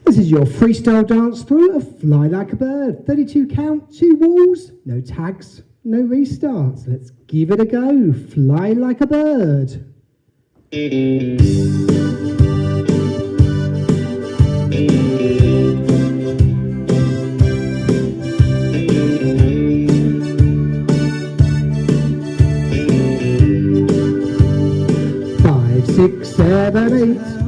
This is your freestyle dance through of Fly Like a Bird. 32 count, 2 walls, no tags, no restarts. Let's give it a go. Fly like a bird. 5, 6, 7, 8.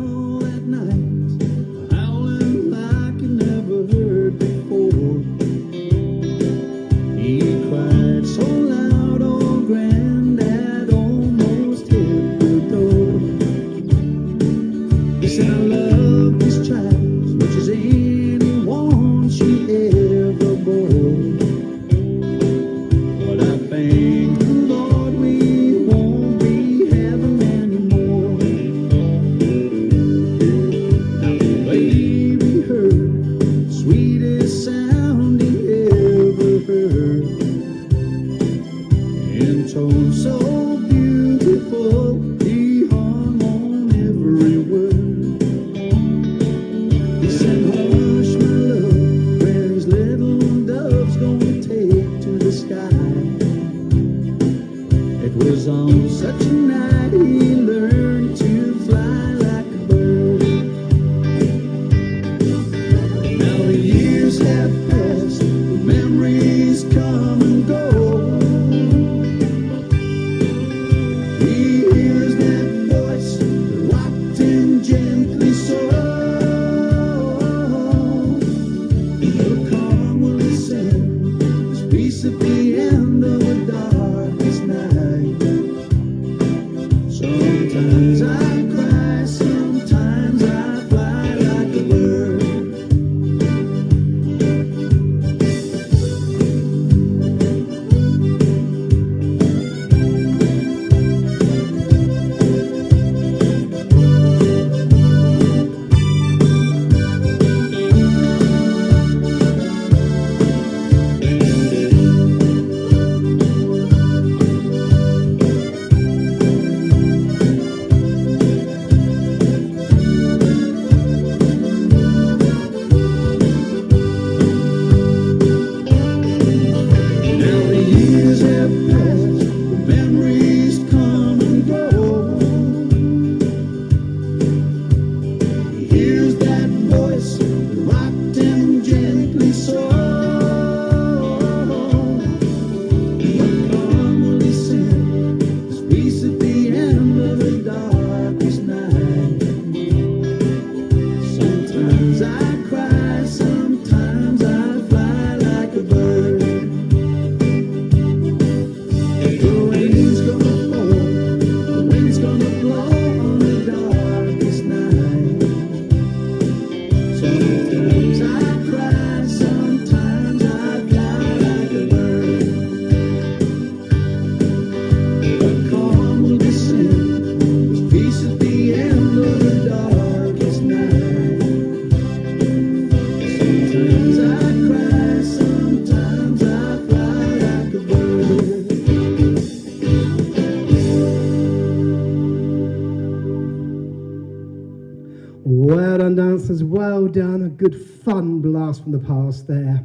Well done, dancers, well done. A good fun blast from the past there.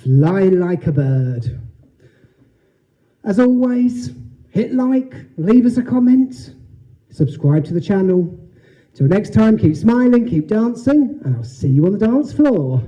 Fly like a bird. As always, hit like, leave us a comment, subscribe to the channel. Till next time, keep smiling, keep dancing, and I'll see you on the dance floor.